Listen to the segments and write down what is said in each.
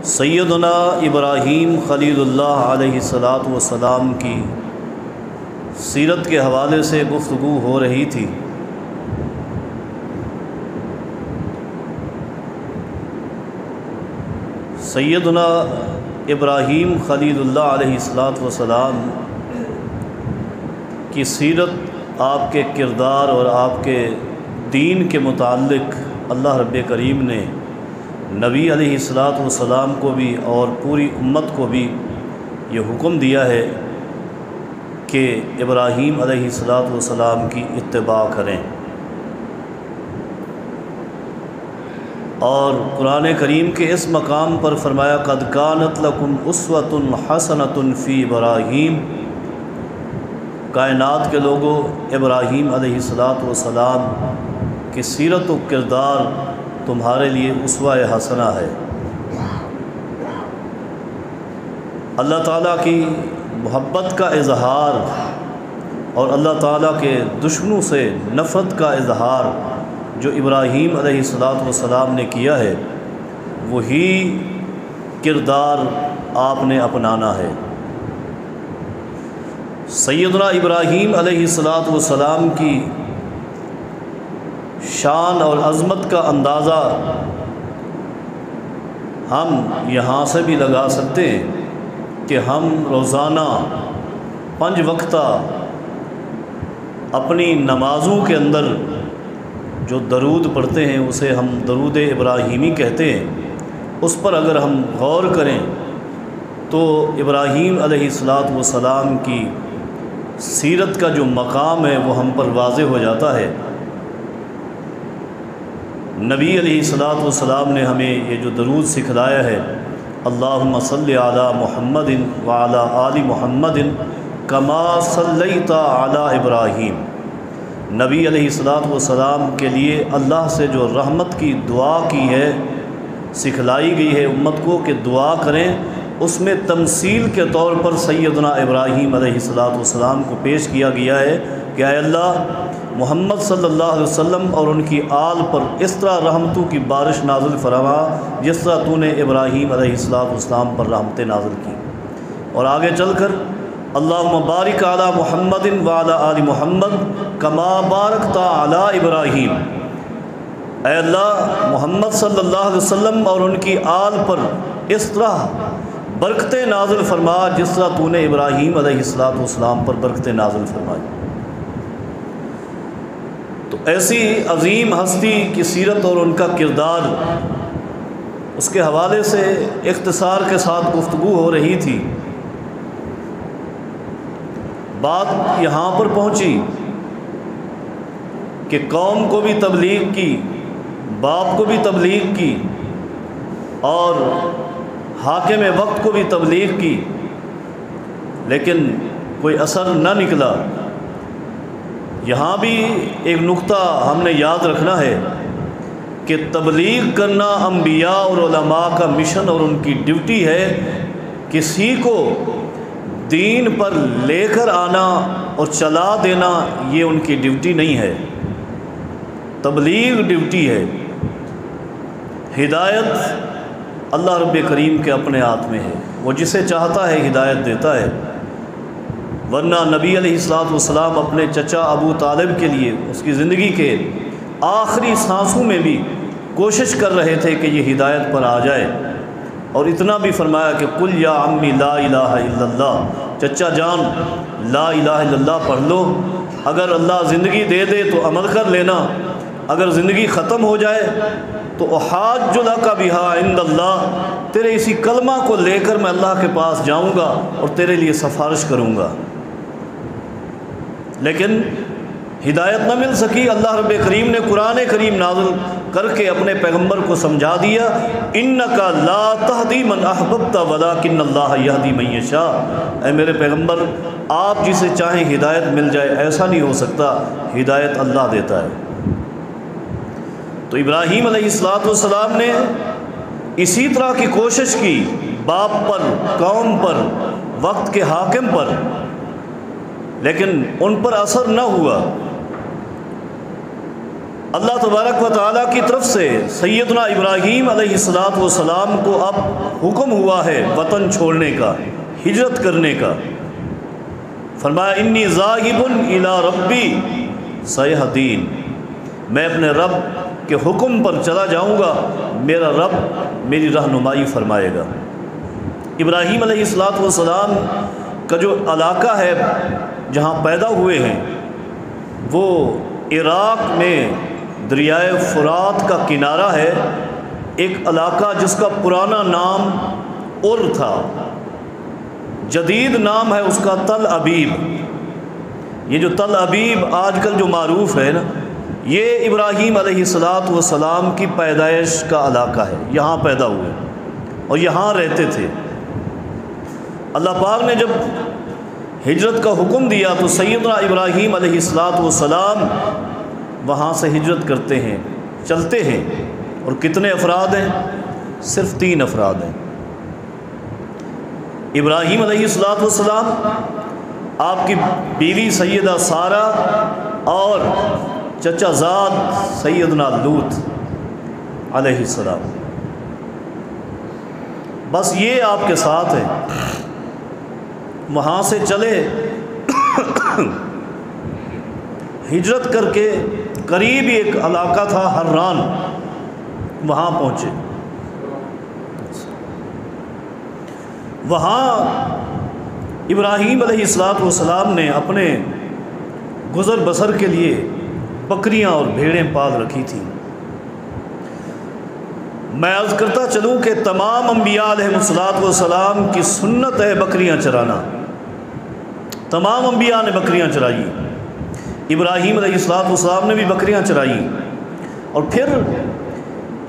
سیدنا ابراہیم خلیل اللہ علیہ الصلاۃ والسلام کی سیرت کے حوالے سے گفتگو ہو رہی تھی۔ سیدنا ابراہیم خلیل اللہ علیہ الصلاۃ والسلام کی سیرت، آپ کے کردار اور آپ کے دین کے متعلق اللہ رب کریم نے نبی علیہ الصلاۃ والسلام کو بھی اور پوری امت کو بھی یہ حکم دیا ہے کہ ابراہیم علیہ الصلاۃ والسلام کی اتباع کریں۔ اور قرآن کریم کے اس مقام پر فرمایا قد کانت لکم اسوۃ حسنۃ فی ابراہیم، کائنات کے لوگوں، ابراہیم علیہ الصلاۃ والسلام کی سیرت و کردار تمہارے لیے اسوہ حسنہ ہے۔ اللہ تعالیٰ کی محبت کا اظہار اور اللہ تعالیٰ کے دشمنوں سے نفرت کا اظہار جو ابراہیم علیہ الصلاۃ والسلام نے کیا ہے، وہی کردار آپ نے اپنانا ہے۔ سیدنا ابراہیم علیہ الصلاۃ والسلام کی شان اور عظمت کا اندازہ ہم یہاں سے بھی لگا سکتے ہیں کہ ہم روزانہ 5 وقتہ اپنی نمازوں کے اندر جو درود پڑھتے ہیں اسے ہم درود ابراہیمی کہتے ہیں، اس پر اگر ہم غور کریں تو ابراہیم علیہ الصلاۃ والسلام کی سیرت کا جو مقام ہے وہ ہم پر واضح ہو جاتا ہے۔ نبی علیہ الصلاۃ والسلام نے ہمیں یہ جو درود سکھلایا ہے، اللہم صلی علی محمد وعلی آل محمد کما صلیت علی ابراہیم، نبی علیہ الصلاۃ والسلام کے لیے اللہ سے جو رحمت کی دعا کی ہے، سکھلائی گئی ہے امت کو کہ دعا کریں، اس میں تمثیل کے طور پر سیدنا ابراہیم علیہ الصلاۃ والسلام کو پیش کیا گیا ہے کہ اے اللہ، محمد صلی اللہ علیہ وسلم اور ان کی آل پر اس طرح رحمتوں کی بارش نازل فرما جس طرح تو نے ابراہیم علیہ الصلاۃ والسلام پر رحمتیں نازل کی۔ اور آگے چل کر اللہم بارک علی محمد وعلی آل محمد کما بارکت علی ابراہیم، اے اللہ محمد صلی اللہ علیہ وسلم اور ان کی آل پر اس طرح برکتیں نازل فرما جس طرح تو نے ابراہیم علیہ الصلاۃ والسلام پر برکتیں نازل فرمائی۔ تو ایسی عظیم ہستی کی سیرت اور ان کا کردار، اس کے حوالے سے اختصار کے ساتھ گفتگو ہو رہی تھی۔ بات یہاں پر پہنچی کہ قوم کو بھی تبلیغ کی، باپ کو بھی تبلیغ کی اور حاکم وقت کو بھی تبلیغ کی، لیکن کوئی اثر نہ نکلا۔ یہاں بھی ایک نقطہ ہم نے یاد رکھنا ہے کہ تبلیغ کرنا انبیاء اور علماء کا مشن اور ان کی ڈیوٹی ہے۔ کسی کو دین پر لے کر آنا اور چلا دینا یہ ان کی ڈیوٹی نہیں ہے، تبلیغ ڈیوٹی ہے۔ ہدایت اللہ رب کریم کے اپنے ہاتھ میں ہے، وہ جسے چاہتا ہے ہدایت دیتا ہے۔ ورنہ نبی علیہ الصلاۃ والسلام اپنے چچا ابو طالب کے لیے اس کی زندگی کے آخری سانسوں میں بھی کوشش کر رہے تھے کہ یہ ہدایت پر آ جائے، اور اتنا بھی فرمایا کہ قل یا عمی لا الہ الا اللہ، چچا جان لا الہ الا اللہ پڑھ لو، اگر اللہ زندگی دے دے تو عمل کر لینا، اگر زندگی ختم ہو جائے تو احاج لک بہا عند اللہ، تیرے اسی کلمہ کو لے کر میں اللہ کے پاس جاؤں گا اور تیرے لیے سفارش کروں گا۔ لیکن ہدایت نہ مل سکی۔ اللہ رب کریم نے قرآن کریم نازل کر کے اپنے پیغمبر کو سمجھا دیا، انک لا تہدی من احببت ولکن اللہ یہدی من یشاء، اے میرے پیغمبر آپ جسے چاہیں ہدایت مل جائے، ایسا نہیں ہو سکتا، ہدایت اللہ دیتا ہے۔ تو ابراہیم علیہ الصلاۃ والسلام نے اسی طرح کی کوشش کی، باپ پر، قوم پر، وقت کے حاکم پر، لیکن ان پر اثر نہ ہوا۔ اللہ تبارک و تعالیٰ کی طرف سے سیدنا ابراہیم علیہ السلام کو اب حکم ہوا ہے وطن چھوڑنے کا، ہجرت کرنے کا۔ فرمایا انی ذاہب الی ربی سیہدین، میں اپنے رب کے حکم پر چلا جاؤں گا، میرا رب میری رہنمائی فرمائے گا۔ ابراہیم علیہ السلام کا جو علاقہ ہے جہاں پیدا ہوئے ہیں وہ عراق میں دریائے فرات کا کنارہ ہے، ایک علاقہ جس کا پرانا نام ار تھا، جدید نام ہے اس کا تل ابیب۔ یہ جو تل ابیب آج کل جو معروف ہے نا، یہ ابراہیم علیہ السلام کی پیدائش کا علاقہ ہے، یہاں پیدا ہوئے اور یہاں رہتے تھے۔ اللہ پاک نے جب ہجرت کا حکم دیا تو سیدنا ابراہیم علیہ السلام وہاں سے ہجرت کرتے ہیں، چلتے ہیں۔ اور کتنے افراد ہیں؟ صرف 3 افراد ہیں۔ ابراہیم علیہ السلام، آپ کی بیوی سیدہ سارہ اور چچا زاد سیدنا لوط علیہ السلام، بس یہ آپ کے ساتھ ہے۔ وہاں سے چلے ہجرت کر کے قریب ایک علاقہ تھا حران، وہاں پہنچے۔ وہاں ابراہیم علیہ السلام نے اپنے گزر بسر کے لیے بکریاں اور بھیڑیں پال رکھی تھیں۔ میں عرض کرتا چلوں کہ تمام انبیاء علیہ السلام کی سنت ہے بکریاں چرانا، تمام انبیاء نے بکریاں چرائی، ابراہیم علیہ السلام نے بھی بکریاں چرائی۔ اور پھر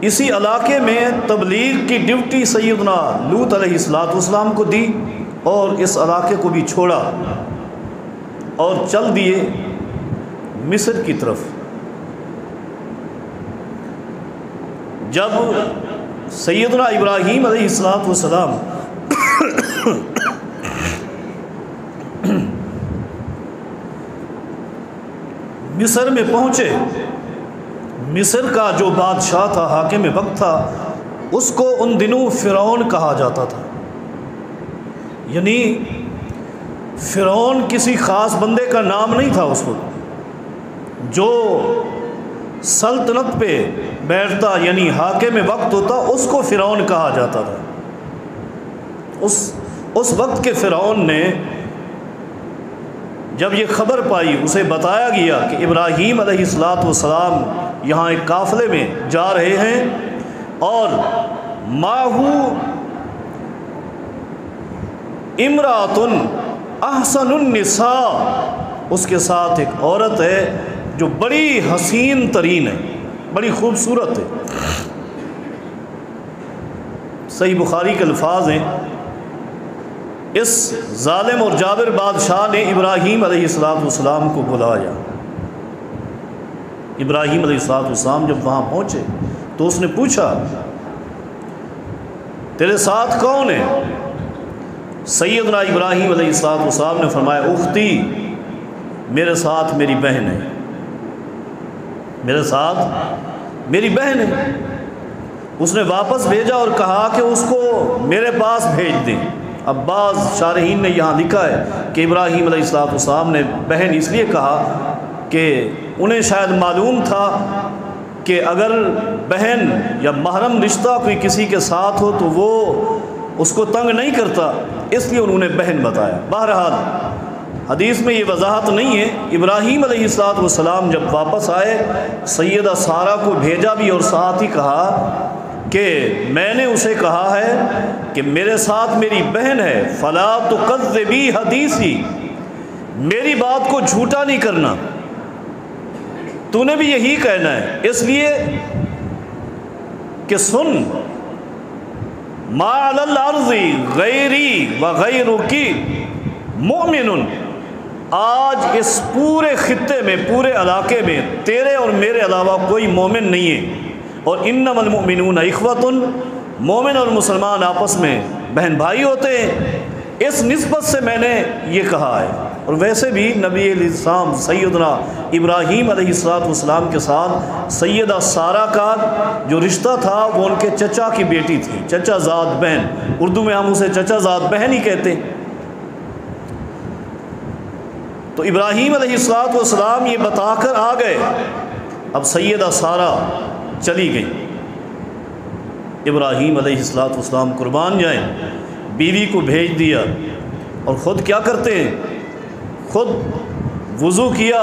اسی علاقے میں تبلیغ کی ڈیوٹی سیدنا لوط علیہ السلام کو دی اور اس علاقے کو بھی چھوڑا اور چل دیے مصر کی طرف۔ جب سیدنا ابراہیم علیہ السلام مصر میں پہنچے، مصر کا جو بادشاہ تھا، حاکم وقت تھا، اس کو ان دنوں فرعون کہا جاتا تھا۔ یعنی فرعون کسی خاص بندے کا نام نہیں تھا اس وقت، جو سلطنت پہ بیٹھتا یعنی حاکم وقت ہوتا اس کو فرعون کہا جاتا تھا۔ اس وقت کے فرعون نے جب یہ خبر پائی، اسے بتایا گیا کہ ابراہیم علیہ السلام یہاں ایک قافلے میں جا رہے ہیں اور ماہو امرأۃ احسن النساء، اس کے ساتھ ایک عورت ہے جو بڑی حسین ترین ہے، بڑی خوبصورت ہے۔ صحیح بخاری کے الفاظ ہیں، اس ظالم اور جابر بادشاہ نے ابراہیم علیہ السلام کو بلایا۔ ابراہیم علیہ السلام جب وہاں پہنچے تو اس نے پوچھا تیرے ساتھ کون ہے؟ سیدنا ابراہیم علیہ السلام نے فرمایا اختی، میرے ساتھ میری بہن ہے، میرے ساتھ میری بہن ہے۔ اس نے واپس بھیجا اور کہا کہ اس کو میرے پاس بھیج دیں۔ اب بعض شارحین نے یہاں لکھا ہے کہ ابراہیم علیہ السلام نے بہن اس لیے کہا کہ انہیں شاید معلوم تھا کہ اگر بہن یا محرم رشتہ کوئی کسی کے ساتھ ہو تو وہ اس کو تنگ نہیں کرتا، اس لیے انہوں نے بہن بتایا۔ بہرحال حدیث میں یہ وضاحت نہیں ہے۔ ابراہیم علیہ السلام جب واپس آئے، سیدہ سارہ کو بھیجا بھی اور ساتھ ہی کہا کہ میں نے اسے کہا ہے کہ میرے ساتھ میری بہن ہے، فلا تکذبی حدیثی، میری بات کو جھوٹا نہیں کرنا، تو نے بھی یہی کہنا ہے، اس لیے کہ سن ما علی الارض غیری و غیرکی مؤمن، آج اس پورے خطے میں، پورے علاقے میں تیرے اور میرے علاوہ کوئی مومن نہیں ہے، اور انما المؤمنون اخوۃ، مومن اور مسلمان آپس میں بہن بھائی ہوتے ہیں، اس نسبت سے میں نے یہ کہا ہے۔ اور ویسے بھی نبی علیہ السلام سیدنا ابراہیم علیہ السلام کے ساتھ سیدہ سارہ کا جو رشتہ تھا وہ ان کے چچا کی بیٹی تھی، چچا زاد بہن، اردو میں ہم اسے چچا زاد بہن ہی کہتے ہیں۔ تو ابراہیم علیہ السلام یہ بتا کر آ گئے، اب سیدہ سارہ چلی گئی، ابراہیم علیہ السلام قربان جائیں، بیوی کو بھیج دیا اور خود کیا کرتے ہیں، خود وضو کیا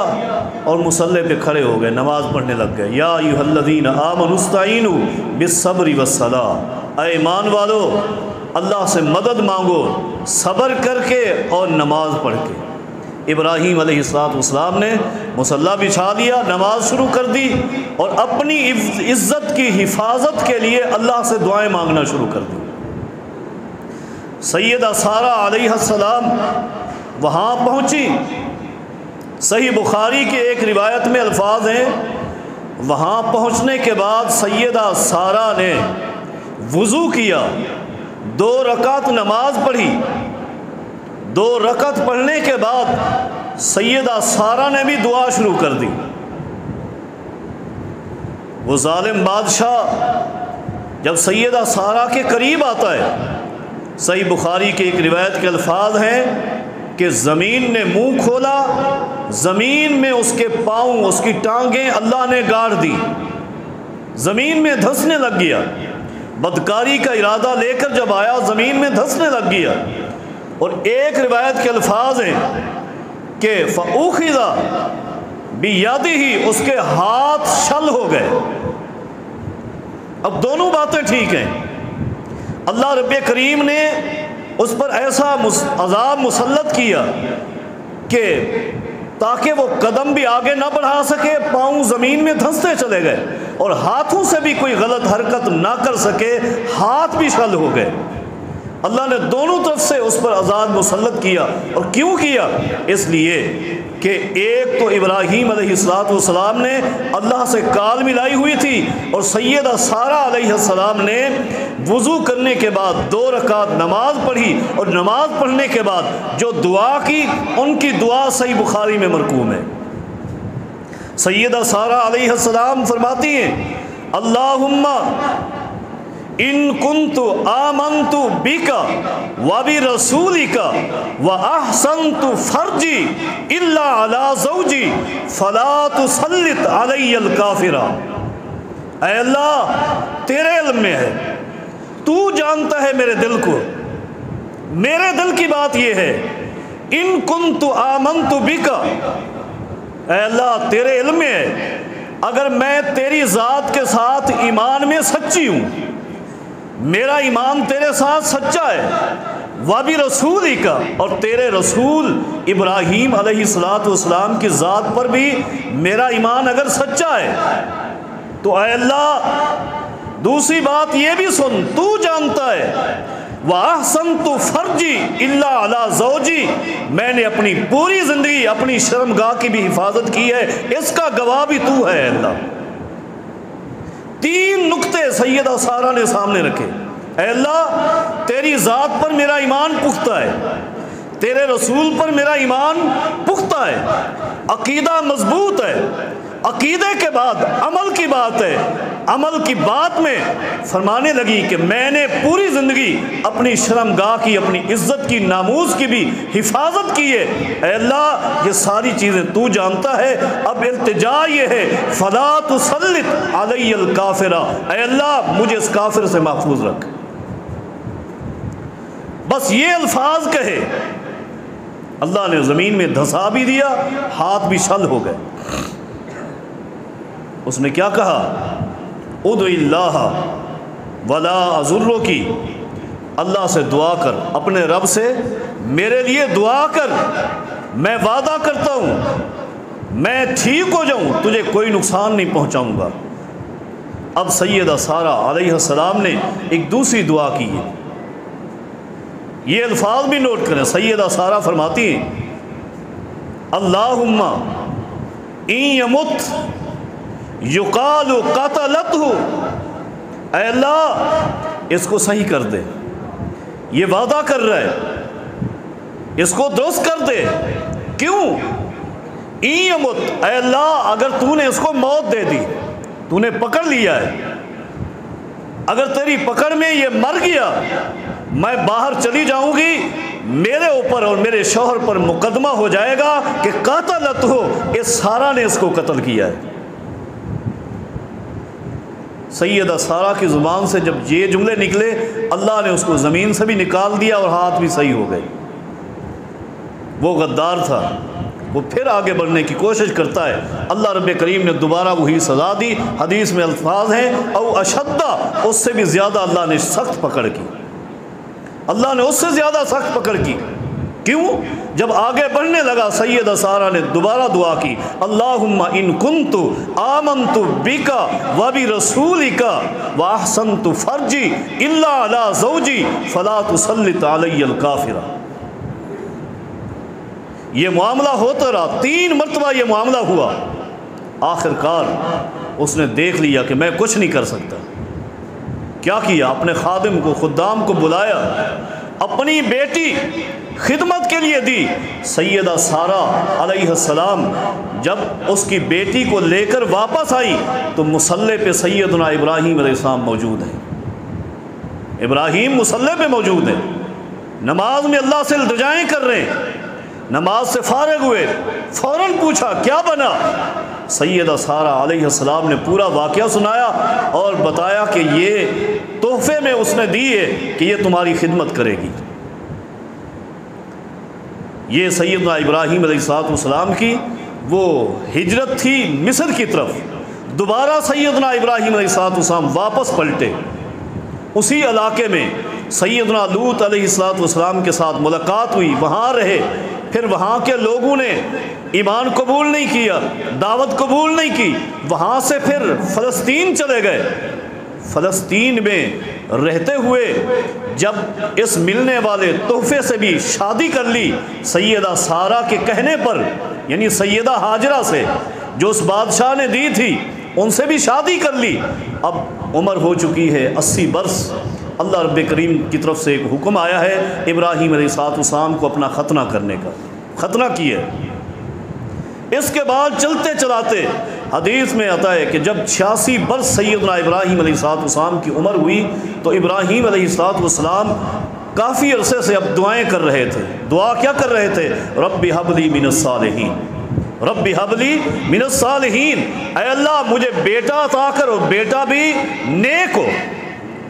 اور مصلی پہ کھڑے ہو گئے، نماز پڑھنے لگ گئے۔ یا ایھا الذین آمنوا استعینوا بالصبر والصلاۃ، اے ایمان والو اللہ سے مدد مانگو صبر کر کے اور نماز پڑھ کے۔ ابراہیم علیہ السلام نے مصلی بچھا دیا، نماز شروع کر دی اور اپنی عزت کی حفاظت کے لیے اللہ سے دعائیں مانگنا شروع کر دی۔ سیدہ سارہ علیہ السلام وہاں پہنچی، صحیح بخاری کی ایک روایت میں الفاظ ہیں، وہاں پہنچنے کے بعد سیدہ سارہ نے وضو کیا، 2 رکعت نماز پڑھی، 2 رکعت پڑھنے کے بعد سیدہ سارہ نے بھی دعا شروع کر دی۔ وہ ظالم بادشاہ جب سیدہ سارہ کے قریب آتا ہے، صحیح بخاری کے ایک روایت کے الفاظ ہیں کہ زمین نے منہ کھولا، زمین میں اس کے پاؤں، اس کی ٹانگیں اللہ نے گاڑ دی، زمین میں دھنسنے لگ گیا، بدکاری کا ارادہ لے کر جب آیا زمین میں دھنسنے لگ گیا۔ اور ایک روایت کے الفاظ ہیں کہ فَأُخِذَ بِيَدِهِ، اس کے ہاتھ شل ہو گئے۔ اب دونوں باتیں ٹھیک ہیں، اللہ رب کریم نے اس پر ایسا عذاب مسلط کیا کہ تاکہ وہ قدم بھی آگے نہ بڑھا سکے، پاؤں زمین میں دھنستے چلے گئے اور ہاتھوں سے بھی کوئی غلط حرکت نہ کر سکے، ہاتھ بھی شل ہو گئے۔ اللہ نے دونوں طرف سے اس پر عذاب مسلط کیا، اور کیوں کیا؟ اس لیے کہ ایک تو ابراہیم علیہ السلام نے اللہ سے کال ملائی ہوئی تھی، اور سیدہ سارہ علیہ السلام نے وضو کرنے کے بعد 2 رکعت نماز پڑھی، اور نماز پڑھنے کے بعد جو دعا کی، ان کی دعا صحیح بخاری میں مرقوم ہے۔ سیدہ سارہ علیہ السلام فرماتی ہیں اللہم ان کنت آمنت بک وبرسولک واحسنت فرجی الا علی زوجی فلا تسلط علی الکافر۔ اے اللہ تیرے علم میں ہے، تو جانتا ہے میرے دل کو، میرے دل کی بات یہ ہے، ان کنت آمنت بک، اے اللہ تیرے علم میں ہے اگر میں تیری ذات کے ساتھ ایمان میں سچی ہوں، میرا ایمان تیرے ساتھ سچا ہے، وبرسولک، اور تیرے رسول ابراہیم علیہ السلام کی ذات پر بھی میرا ایمان اگر سچا ہے، تو اے اللہ دوسری بات یہ بھی سن، تو جانتا ہے وَأَحْسَنْتُ فَرْجِي إِلَّا عَلَى زَوْجِي، میں نے اپنی پوری زندگی اپنی شرمگاہ کی بھی حفاظت کی ہے، اس کا گواہ بھی تو ہے اللہ۔ 3 نقطے سیدہ سارہ نے سامنے رکھے، اے اللہ تیری ذات پر میرا ایمان پختہ ہے، تیرے رسول پر میرا ایمان پختہ ہے، عقیدہ مضبوط ہے، عقیدے کے بعد عمل کی بات ہے، عمل کی بات میں فرمانے لگی کہ میں نے پوری زندگی اپنی شرمگاہ کی، اپنی عزت کی، ناموس کی بھی حفاظت کی ہے، اے اللہ یہ ساری چیزیں تو جانتا ہے، اب التجا یہ ہے فلا تسلط علی الکافر، اے اللہ مجھے اس کافر سے محفوظ رکھ۔ بس یہ الفاظ کہے، اللہ نے زمین میں دھسا بھی دیا، ہاتھ بھی شل ہو گئے۔ اس نے کیا کہا؟ ادع اللہ ولا ازرکی، اللہ سے دعا کر، اپنے رب سے میرے لیے دعا کر، میں وعدہ کرتا ہوں میں ٹھیک ہو جاؤں، تجھے کوئی نقصان نہیں پہنچاؤں گا۔ اب سیدہ سارہ علیہ السلام نے ایک دوسری دعا کی ہے، یہ الفاظ بھی نوٹ کریں۔ سیدہ سارہ فرماتی ہیں اللہم ان یمت یقال قتلتہ، اے اللہ اس کو صحیح کر دے، یہ وعدہ کر رہا ہے، اس کو درست کر دے، کیوں؟ اے اللہ اگر تو نے اس کو موت دے دی، تو نے پکڑ لیا ہے، اگر تیری پکڑ میں یہ مر گیا، میں باہر چلی جاؤں گی، میرے اوپر اور میرے شوہر پر مقدمہ ہو جائے گا کہ قاتلت ہو، اس سارا نے اس کو قتل کیا ہے۔ سیدہ سارا کی زبان سے جب یہ جملے نکلے، اللہ نے اس کو زمین سے بھی نکال دیا اور ہاتھ بھی صحیح ہو گئے۔ وہ غدار تھا، وہ پھر آگے بڑھنے کی کوشش کرتا ہے، اللہ رب کریم نے دوبارہ وہی سزا دی۔ حدیث میں الفاظ ہیں او اشدہ، اس سے بھی زیادہ اللہ نے سخت پکڑ کی، اللہ نے اس سے زیادہ سخت پکڑ کی۔ کیوں؟ جب آگے بڑھنے لگا سیدہ سارہ نے دوبارہ دعا کی، اللہم ان کنت آمنت بک وبرسولک واحسنت فرجی الا علی زوجی فلا تسلط علی الکافر۔ یہ معاملہ ہوتا رہا، 3 مرتبہ یہ معاملہ ہوا، آخر کار اس نے دیکھ لیا کہ میں کچھ نہیں کر سکتا۔ کیا کیا؟ اپنے خادم کو، خدام کو بلایا، اپنی بیٹی خدمت کے لیے دی۔ سیدہ سارہ علیہ السلام جب اس کی بیٹی کو لے کر واپس آئی تو مصلی پہ سیدنا ابراہیم علیہ السلام موجود ہیں۔ ابراہیم مصلی پہ موجود ہیں، نماز میں اللہ سے التجائیں کر رہے ہیں۔ نماز سے فارغ ہوئے، فوراً پوچھا کیا بنا؟ سیدہ سارہ علیہ السلام نے پورا واقعہ سنایا اور بتایا کہ یہ تحفے میں اس نے دی ہے کہ یہ تمہاری خدمت کرے گی۔ یہ سیدنا ابراہیم علیہ السلام کی وہ ہجرت تھی مصر کی طرف۔ دوبارہ سیدنا ابراہیم علیہ السلام واپس پلٹے، اسی علاقے میں سیدنا لوط علیہ السلام کے ساتھ ملاقات ہوئی، وہاں رہے۔ پھر وہاں کے لوگوں نے ایمان قبول نہیں کیا، دعوت قبول نہیں کی، وہاں سے پھر فلسطین چلے گئے۔ فلسطین میں رہتے ہوئے جب اس ملنے والے تحفے سے بھی شادی کر لی، سیدہ سارہ کے کہنے پر، یعنی سیدہ ہاجرہ سے جو اس بادشاہ نے دی تھی، ان سے بھی شادی کر لی۔ اب عمر ہو چکی ہے 80 برس۔ اللہ رب کریم کی طرف سے ایک حکم آیا ہے ابراہیم علیہ السلام کو اپنا ختنہ کرنے کا، ختنہ کیا۔ اس کے بعد چلتے چلاتے حدیث میں آتا ہے کہ جب 86 برس سیدنا ابراہیم علیہ السلام کی عمر ہوئی تو ابراہیم علیہ السلام کافی عرصے سے اب دعائیں کر رہے تھے۔ دعا کیا کر رہے تھے؟ رب ہب لی من الصالحین، رب ہب لی من الصالحین، اے اللہ مجھے بیٹا عطا کر اور بیٹا بھی نیک ہو۔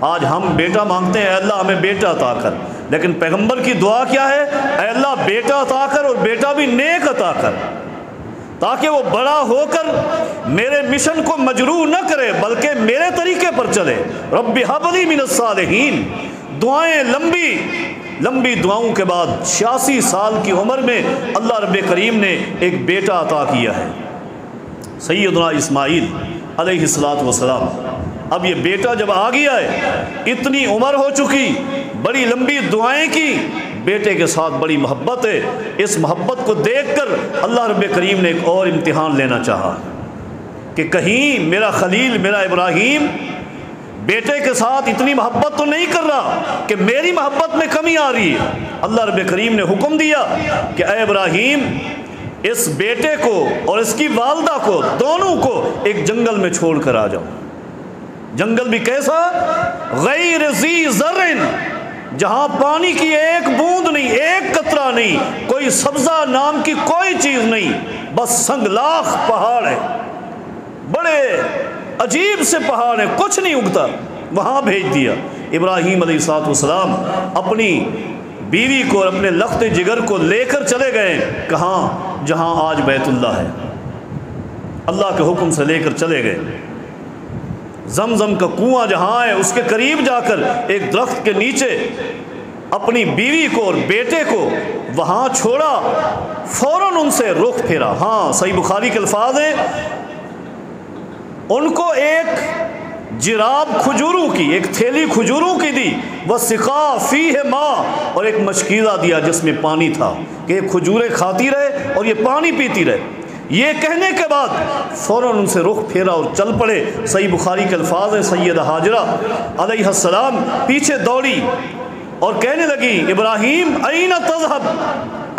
آج ہم بیٹا مانگتے ہیں، اے اللہ ہمیں بیٹا عطا کر، لیکن پیغمبر کی دعا کیا ہے؟ اے اللہ بیٹا عطا کر اور بیٹا بھی نیک عطا کر، تاکہ وہ بڑا ہو کر میرے مشن کو مجروح نہ کرے بلکہ میرے طریقے پر چلے۔ رب ہب لی من الصالحین۔ دعائیں لمبی دعاؤں کے بعد 86 سال کی عمر میں اللہ رب کریم نے ایک بیٹا عطا کیا ہے، سیدنا اسماعیل علیہ السلام۔ اب یہ بیٹا جب آ گیا ہے، اتنی عمر ہو چکی، بڑی لمبی دعائیں کی، بیٹے کے ساتھ بڑی محبت ہے۔ اس محبت کو دیکھ کر اللہ رب کریم نے ایک اور امتحان لینا چاہا کہ کہیں میرا خلیل، میرا ابراہیم بیٹے کے ساتھ اتنی محبت تو نہیں کر رہا کہ میری محبت میں کمی آ رہی ہے۔ اللہ رب کریم نے حکم دیا کہ اے ابراہیم، اس بیٹے کو اور اس کی والدہ کو، دونوں کو ایک جنگل میں چھوڑ کر آ جاؤ۔ جنگل بھی کیسا؟ غیر ذی زرع، جہاں پانی کی ایک بوند نہیں، ایک قطرہ نہیں، کوئی سبزہ نام کی کوئی چیز نہیں، بس سنگلاخ پہاڑ ہے، بڑے عجیب سے پہاڑ ہیں، کچھ نہیں اگتا، وہاں بھیج دیا۔ ابراہیم علیہ السلام اپنی بیوی کو اور اپنے لخت جگر کو لے کر چلے گئے، کہاں؟ جہاں آج بیت اللہ ہے، اللہ کے حکم سے لے کر چلے گئے۔ زمزم کا کنواں جہاں ہے اس کے قریب جا کر ایک درخت کے نیچے اپنی بیوی کو اور بیٹے کو وہاں چھوڑا، فوراً ان سے رخ پھیرا۔ ہاں صحیح بخاری کے الفاظ ہیں، ان کو ایک جراب کھجوروں کی، ایک تھیلی کھجوروں کی دی، وَسِقَا فِيهِ مَاء، اور ایک مشکیزہ دیا جس میں پانی تھا کہ یہ کھجوریں کھاتی رہے اور یہ پانی پیتی رہے۔ یہ کہنے کے بعد فوراً ان سے رخ پھیرا اور چل پڑے۔ صحیح بخاری کے الفاظ ہیں، سیدہ ہاجرہ علیہ السلام پیچھے دوڑی اور کہنے لگی ابراہیم این تذہب،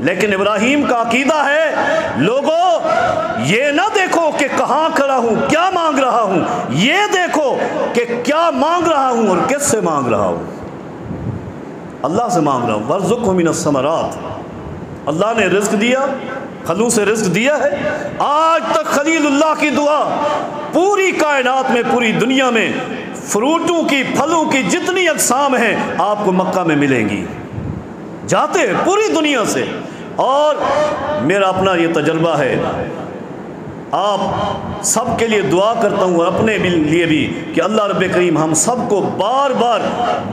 لیکن ابراہیم کا عقیدہ ہے لوگوں یہ نہ دیکھو کہ کہاں کھڑا ہوں کیا مانگ رہا ہوں، یہ دیکھو کہ کیا مانگ رہا ہوں اور کس سے مانگ رہا ہوں۔ اللہ سے مانگ رہا ہوں۔ وارزقہ من الثمرات، اللہ نے رزق دیا، پھلوں سے رزق دیا ہے۔ آج تک خلیل اللہ کی دعا پوری کائنات میں، پوری دنیا میں فروٹوں کی، پھلوں کی جتنی اقسام ہیں آپ کو مکہ میں ملیں گی، جاتے ہیں پوری دنیا سے۔ اور میرا اپنا یہ تجربہ ہے، آپ سب کے لیے دعا کرتا ہوں اور اپنے لیے بھی کہ اللہ رب کریم ہم سب کو بار بار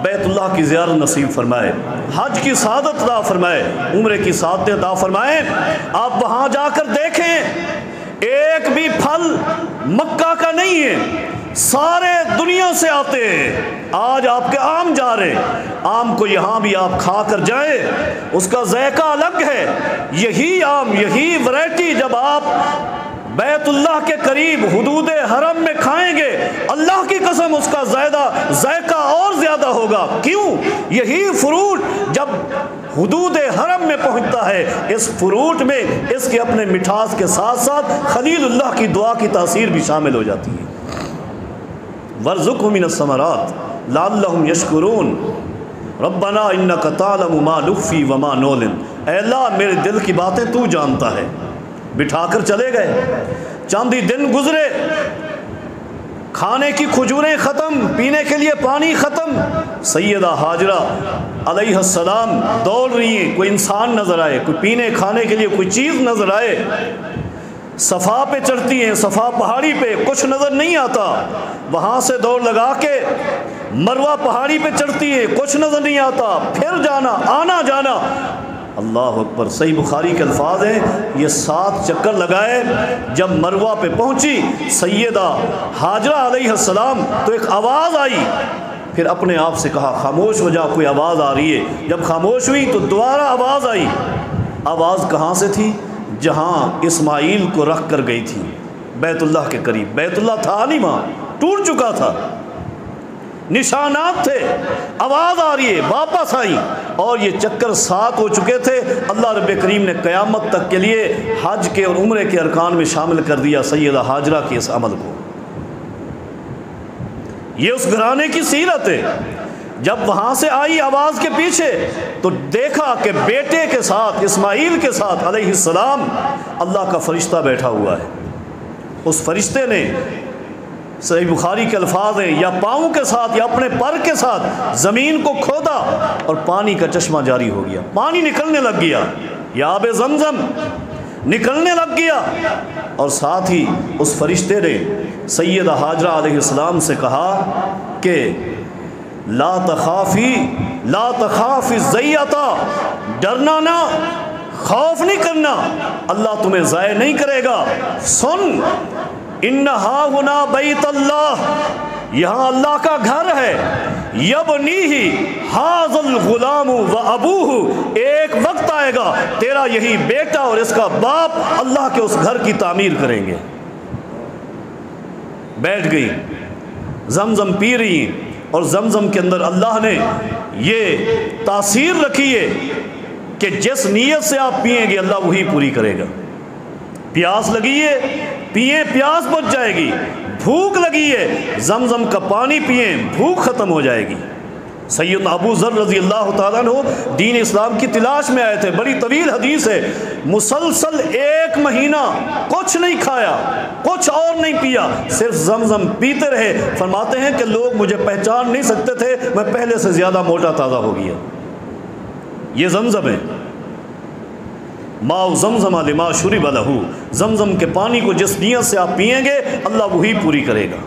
بیت اللہ کی زیارت نصیب فرمائے، حج کی سعادت عطا فرمائے، عمرے کی سعادت عطا فرمائے۔ آپ وہاں جا کر دیکھیں ایک بھی پھل مکہ کا نہیں ہے، سارے دنیا سے آتے ہیں۔ آج آپ کے آم جا رہے، آم کو یہاں بھی آپ کھا کر جائیں، اس کا ذائقہ الگ ہے۔ یہی آم، یہی ورائٹی جب آپ بیت اللہ کے قریب حدود حرم میں کھائیں گے، اللہ کی قسم اس کا ذائقہ اور زیادہ ہوگا۔ کیوں؟ یہی فروٹ جب حدود حرم میں پہنچتا ہے، اس فروٹ میں اس کے اپنے مٹھاس کے ساتھ ساتھ خلیل اللہ کی دعا کی تاثیر بھی شامل ہو جاتی ہے۔ وارزقہ من الثمرات لعلہم یشکرون ربنا انک تعلم ما نخفی وما نعلن۔ اے اللہ میرے دل کی باتیں تو جانتا ہے۔ بٹھا کر چلے گئے، چند ہی دن گزرے، کھانے کی کھجوریں ختم، پینے کے لیے پانی ختم۔ سیدہ ہاجرہ علیہ السلام دوڑ رہی ہیں، کوئی انسان نظر آئے، کوئی پینے کھانے کے لیے کوئی چیز نظر آئے۔ صفا پہ چڑھتی ہیں، صفا پہاڑی پہ کچھ نظر نہیں آتا، وہاں سے دوڑ لگا کے مروہ پہاڑی پہ چڑھتی ہیں، کچھ نظر نہیں آتا، پھر جانا آنا جانا۔ اللہ اکبر، صحیح بخاری کے الفاظ ہیں، یہ 7 چکر لگائے، جب مروہ پہ پہنچی سیدہ ہاجرہ علیہ السلام تو ایک آواز آئی، پھر اپنے آپ سے کہا خاموش ہو جا، کوئی آواز آ رہی ہے۔ جب خاموش ہوئی تو دوبارہ آواز آئی۔ آواز کہاں سے تھی؟ جہاں اسماعیل کو رکھ کر گئی تھی، بیت اللہ کے قریب۔ بیت اللہ تھا نہیں وہاں، ٹوٹ چکا تھا، نشانات تھے، آواز آ رہی ہے، واپس آئی، اور یہ چکر 7 ہو چکے تھے۔ اللہ رب کریم نے قیامت تک کے لیے حج کے اور عمرے کے ارکان میں شامل کر دیا سیدہ ہاجرہ کے اس عمل کو۔ یہ اس گھرانے کی سیرت ہے۔ جب وہاں سے آئی آواز کے پیچھے تو دیکھا کہ بیٹے کے ساتھ، اسماعیل کے ساتھ علیہ السلام، اللہ کا فرشتہ بیٹھا ہوا ہے۔ اس فرشتے نے، صحیح بخاری کے الفاظ ہیں، یا پاؤں کے ساتھ یا اپنے پر کے ساتھ زمین کو کھودا اور پانی کا چشمہ جاری ہو گیا، پانی نکلنے لگ گیا، یا آب زمزم نکلنے لگ گیا۔ اور ساتھ ہی اس فرشتے نے سیدہ ہاجرہ علیہ السلام سے کہا کہ لا تخافی ضیعتا، ڈرنا نہ، خوف نہیں کرنا، اللہ تمہیں ضائع نہیں کرے گا۔ سن، انہا ہنا بیت اللہ، یہاں اللہ کا گھر ہے، یبنیہ ھذا الغلام و ابوہ، ایک وقت آئے گا تیرا یہی بیٹا اور اس کا باپ اللہ کے اس گھر کی تعمیر کریں گے۔ بیٹھ گئی، زمزم پی رہی، اور زمزم کے اندر اللہ نے یہ تاثیر رکھی ہے کہ جس نیت سے آپ پئیں گے اللہ وہی پوری کرے گا۔ پیاس لگی ہے، پئیں، پیاس بجھ جائے گی۔ بھوک لگی ہے، زمزم کا پانی پئیں، بھوک ختم ہو جائے گی۔ سیدنا ابو ذر رضی اللہ تعالیٰ عنہ دین اسلام کی تلاش میں آئے تھے، بڑی طویل حدیث ہے، مسلسل 1 مہینہ کچھ نہیں کھایا، کچھ اور نہیں پیا، صرف زمزم پیتے رہے۔ فرماتے ہیں کہ لوگ مجھے پہچان نہیں سکتے تھے، میں پہلے سے زیادہ موٹا تازہ ہو گیا۔ یہ زمزم ہے، ماء زمزم لما شرب لہ، زمزم کے پانی کو جس نیت سے آپ پئیں گے اللہ وہی پوری کرے گا۔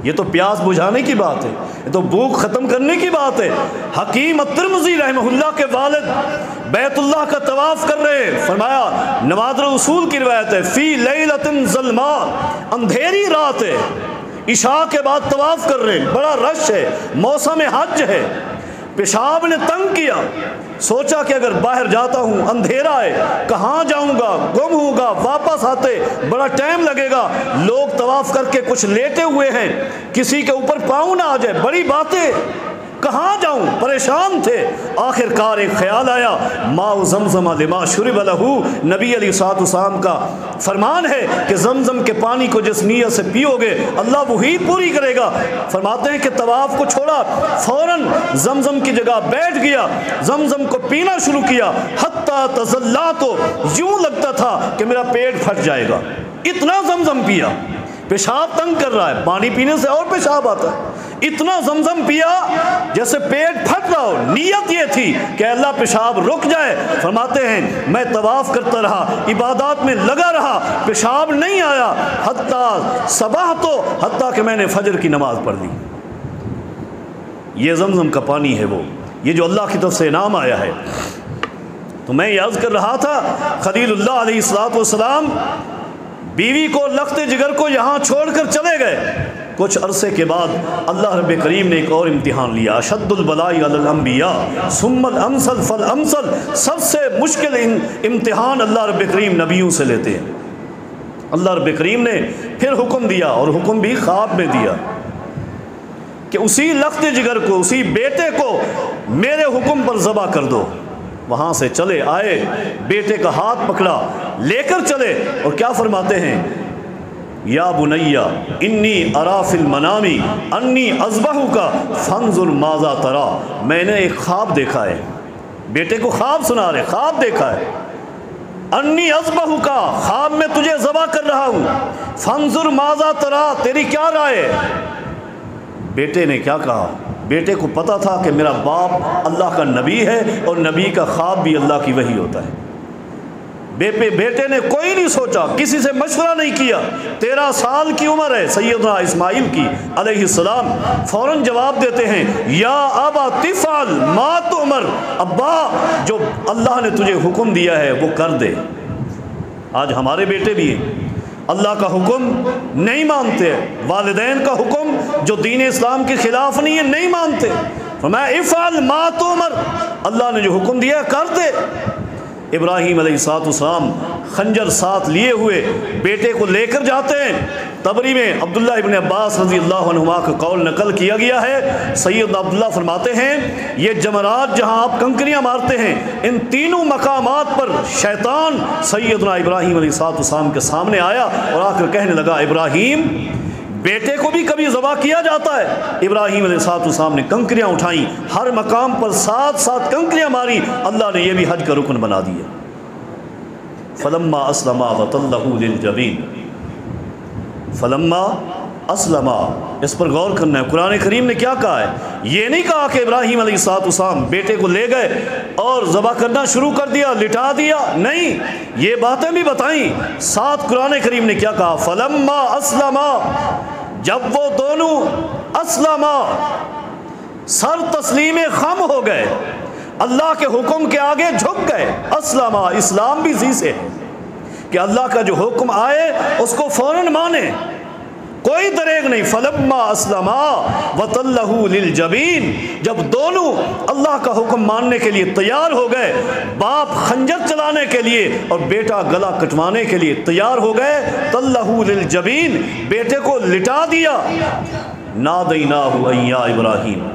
یہ تو پیاس بجھانے کی بات ہے، یہ تو بھوک ختم کرنے کی بات ہے۔ حکیم الترمذی رحمہ اللہ کے والد بیت اللہ کا طواف کر رہے ہیں، فرمایا نوادر اصول کی روایت ہے، فی لیلۃ ظلماء، اندھیری رات ہے، عشاء کے بعد طواف کر رہے ہیں، بڑا رش ہے، موسم حج ہے، پیشاب نے تنگ کیا، سوچا کہ اگر باہر جاتا ہوں اندھیرا ہے، کہاں جاؤں گا، گم ہوں گا، واپس آتے بڑا ٹائم لگے گا، لوگ طواف کر کے کچھ لیٹے ہوئے ہیں، کسی کے اوپر پاؤں نہ آ جائے، بڑی باتیں، کہاں جاؤں، پریشان تھے۔ آخر کار ایک خیال آیا، ماء زمزم لما شرب لہو، نبی علیہ الصلوۃ والسلام کا فرمان ہے کہ زمزم کے پانی کو جس نیت سے پیو گے اللہ وہی پوری کرے گا۔ فرماتے ہیں کہ طواف کو چھوڑا، فوراً زمزم کی جگہ بیٹھ گیا، زمزم کو پینا شروع کیا، حتیٰ تزلا، تو یوں لگتا تھا کہ میرا پیٹ پھٹ جائے گا، اتنا زمزم پیا۔ پیشاب تنگ کر رہا ہے، پانی پینے سے اور پیشاب آتا ہے، اتنا زمزم پیا جیسے پیٹ پھٹ رہا ہو۔ نیت یہ تھی کہ اللہ پیشاب رک جائے۔ فرماتے ہیں میں طواف کرتا رہا، عبادات میں لگا رہا، پیشاب نہیں آیا، حتیٰ صبح، تو حتیٰ کہ میں نے فجر کی نماز پڑھ لی۔ یہ زمزم کا پانی ہے، وہ یہ جو اللہ کی طرف سے انعام آیا ہے۔ تو میں یہ عرض کر رہا تھا، خلیل اللہ علیہ الصلوۃ والسلام بیوی کو، لخت جگر کو یہاں چھوڑ کر چلے گئے۔ کچھ عرصے کے بعد اللہ رب کریم نے ایک اور امتحان لیا، اشد البلاء علی الانبیاء ثم الامثل فالامثل، سب سے مشکل امتحان اللہ رب کریم نبیوں سے لیتے ہیں۔ اللہ رب کریم نے پھر حکم دیا، اور حکم بھی خواب میں دیا، کہ اسی لخت جگر کو، اسی بیٹے کو میرے حکم پر ذبح کر دو۔ وہاں سے چلے آئے، بیٹے کا ہاتھ پکڑا، لے کر چلے، اور کیا فرماتے ہیں، یا بنیا انی ارا فی المنام انی اذبحک فانظر ماذا تری، میں نے ایک خواب دیکھا ہے، بیٹے کو خواب سنا رہے، خواب دیکھا ہے، انی اذبحک، خواب میں تجھے ذبح کر رہا ہوں، فانظر ماذا تری، تیری کیا رائے ہے۔ بیٹے نے کیا کہا، بیٹے کو پتا تھا کہ میرا باپ اللہ کا نبی ہے، اور نبی کا خواب بھی اللہ کی وحی ہوتا ہے۔ بیٹے نے کوئی نہیں سوچا، کسی سے مشورہ نہیں کیا، 13 سال کی عمر ہے سیدنا اسماعیل کی علیہ السلام، فوراً جواب دیتے ہیں، یا ابا تفعل ما تؤمر، ابا جو اللہ نے تجھے حکم دیا ہے وہ کر دے۔ آج ہمارے بیٹے بھی ہیں، اللہ کا حکم نہیں مانتے، والدین کا حکم جو دین اسلام کے خلاف نہیں ہے نہیں مانتے۔ فرمایا افعل ما تؤمر، اللہ نے جو حکم دیا کر دے۔ ابراہیم علیہ السلام خنجر ساتھ لیے ہوئے بیٹے کو لے کر جاتے ہیں۔ طبری میں عبداللہ ابن عباس رضی اللہ عنہما کا قول نقل کیا گیا ہے، سیدنا عبداللہ فرماتے ہیں یہ جمرات جہاں آپ کنکریاں مارتے ہیں، ان تینوں مقامات پر شیطان سیدنا ابراہیم علیہ السلام کے سامنے آیا اور آ کر کہنے لگا، ابراہیم بیٹے کو بھی کبھی ذبح کیا جاتا ہے۔ ابراہیم علیہ السلام نے کنکریاں اٹھائیں، ہر مقام پر 7 کنکریاں ماری، اللہ نے یہ بھی حج کا رکن بنا دیا۔ فلما اسلما وتلہ للجبین، فلما اسلما، اس پر غور کرنا ہے، قرآن کریم نے کیا کہا ہے، یہ نہیں کہا کہ ابراہیم علیہ السلام بیٹے کو لے گئے اور ذبح کرنا شروع کر دیا، لٹا دیا، نہیں، یہ باتیں بھی بتائیں۔ ساتھ قرآن کریم نے کیا کہا، فلما اسلما، جب وہ دونوں اسلما، سر تسلیم خم ہو گئے، اللہ کے حکم کے آگے جھک گئے۔ اسلما، اسلام بھی اسی سے کہ اللہ کا جو حکم آئے اس کو فوراً مانے، کوئی دریغ نہیں۔ فلما اسلما وتلہ للجبین، جب دونوں اللہ کا حکم ماننے کے لیے تیار ہو گئے، باپ خنجر چلانے کے لیے اور بیٹا گلا کٹوانے کے لیے تیار ہو گئے، تلہ للجبین، بیٹے کو لٹا دیا، نادیناہ ان یا ابراہیم،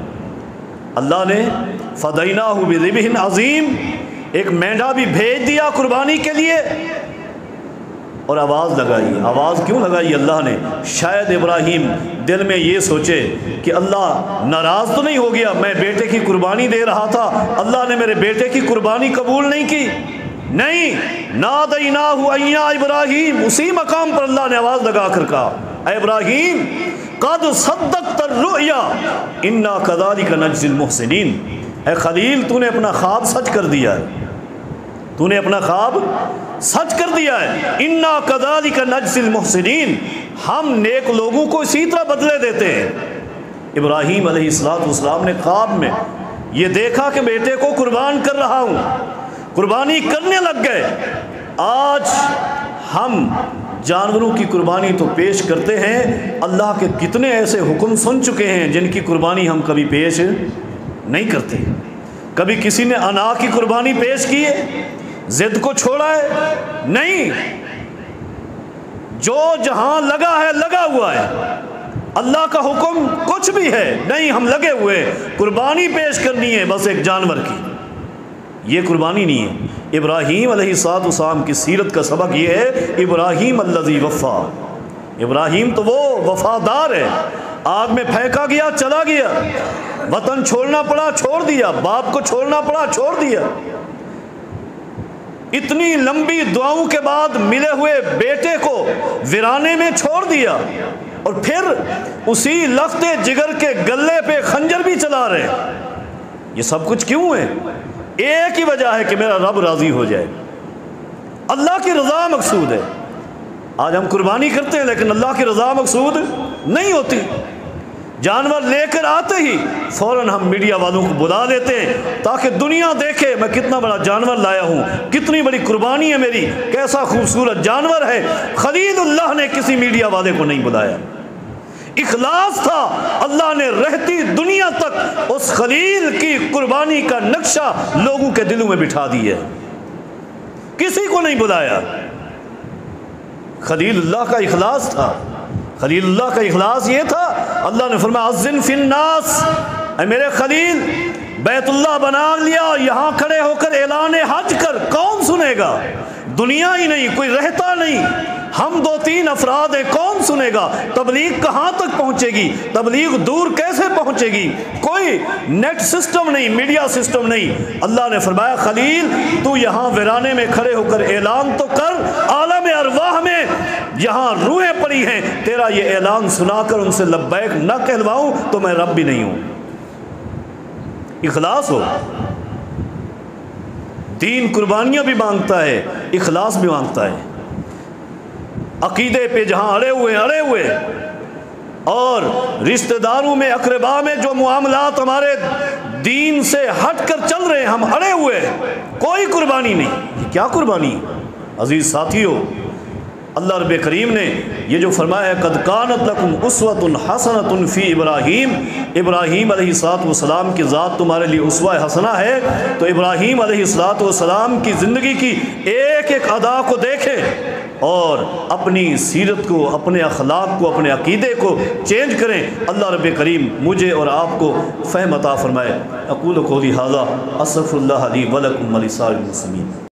اللہ نے فدیناہ بذبح عظیم، ایک مینڈا بھی بھیج دیا قربانی کے لیے، اور آواز لگائی۔ آواز کیوں لگائی اللہ نے؟ شاید ابراہیم دل میں یہ سوچے کہ اللہ ناراض تو نہیں ہو گیا، میں بیٹے کی قربانی دے رہا تھا، اللہ نے میرے بیٹے کی قربانی قبول نہیں کی۔ نہیں، نادیناہ ان یا ابراہیم، اسی مقام پر اللہ نے آواز لگا کر کہا، اے ابراہیم قد صدقت الرؤیا انا کذالک نجزی المحسنین، اے خلیل تو نے اپنا خواب سچ کر دیا ہے، تو نے اپنا خواب سچ کر دیا ہے، انا کذالک نجزی المحسنین، ہم نیک لوگوں کو اسی طرح بدلے دیتے ہیں۔ ابراہیم علیہ السلام نے خواب میں یہ دیکھا کہ بیٹے کو قربان کر رہا ہوں، قربانی کرنے لگ گئے۔ آج ہم جانوروں کی قربانی تو پیش کرتے ہیں، اللہ کے کتنے ایسے حکم سن چکے ہیں جن کی قربانی ہم کبھی پیش نہیں کرتے۔ کبھی کسی نے انا کی قربانی پیش کی ہے، ضد کو چھوڑا ہے؟ نہیں، جو جہاں لگا ہے لگا ہوا ہے، اللہ کا حکم کچھ بھی ہے نہیں، ہم لگے ہوئے قربانی پیش کرنی ہے بس ایک جانور کی، یہ قربانی نہیں ہے۔ ابراہیم علیہ السلام کی سیرت کا سبق یہ ہے، ابراہیم الذی وفا، ابراہیم تو وہ وفادار ہے، آگ میں پھینکا گیا چلا گیا، وطن چھوڑنا پڑا چھوڑ دیا، باپ کو چھوڑنا پڑا چھوڑ دیا، اتنی لمبی دعاؤں کے بعد ملے ہوئے بیٹے کو ویرانے میں چھوڑ دیا، اور پھر اسی لخت جگر کے گلے پہ خنجر بھی چلا رہے۔ یہ سب کچھ کیوں ہے؟ ایک ہی وجہ ہے کہ میرا رب راضی ہو جائے، اللہ کی رضا مقصود ہے۔ آج ہم قربانی کرتے ہیں لیکن اللہ کی رضا مقصود نہیں ہوتی۔ جانور لے کر آتے ہی فوراً ہم میڈیا والوں کو بلا لیتے ہیں تاکہ دنیا دیکھے میں کتنا بڑا جانور لایا ہوں، کتنی بڑی قربانی ہے میری، کیسا خوبصورت جانور ہے۔ خلیل اللہ نے کسی میڈیا والے کو نہیں بلایا، اخلاص تھا، اللہ نے رہتی دنیا تک اس خلیل کی قربانی کا نقشہ لوگوں کے دلوں میں بٹھا دیا، کسی کو نہیں بلایا۔ خلیل اللہ کا اخلاص تھا، خلیل اللہ کا اخلاص یہ تھا، اللہ نے فرمایا اذن فی الناس، اے میرے خلیل بیت اللہ بنا لیا، یہاں کھڑے ہو کر اعلان حج کر، کون سنے گا؟ دنیا ہی نہیں، کوئی رہتا نہیں، ہم 2-3 افراد ہیں، کون سنے گا؟ تبلیغ کہاں تک پہنچے گی؟ تبلیغ دور کیسے پہنچے گی؟ کوئی نیٹ سسٹم نہیں، میڈیا سسٹم نہیں۔ اللہ نے فرمایا خلیل تو یہاں ویرانے میں کھڑے ہو کر اعلان تو کر، عالم ارواح میں یہاں روحیں پڑی ہیں، تیرا یہ اعلان سنا کر ان سے لبیک نہ کہلواؤں تو میں رب بھی نہیں ہوں۔ اخلاص ہو، دین قربانیاں بھی مانگتا ہے، اخلاص بھی مانگتا ہے۔ عقیدے پہ جہاں اڑے ہوئے اور رشتہ داروں میں اقربا میں جو معاملات ہمارے دین سے ہٹ کر چل رہے ہیں، ہم اڑے ہوئے، کوئی قربانی نہیں۔ یہ کیا قربانی؟ عزیز ساتھیو، اللہ رب کریم نے یہ جو فرمایا ہے قد کانت لکم اسوۃ حسنۃ فی ابراہیم، ابراہیم علیہ السلام کی ذات تمہارے لیے اسوہ حسنہ ہے، تو ابراہیم علیہ السلام کی زندگی کی ایک ایک ادا کو دیکھیں اور اپنی سیرت کو، اپنے اخلاق کو، اپنے عقیدے کو چینج کریں۔ اللہ رب کریم مجھے اور آپ کو فہم عطا فرمائے۔ اقول قولی ھذا استغفر اللہ لی ولکم ولسائر المسلمین۔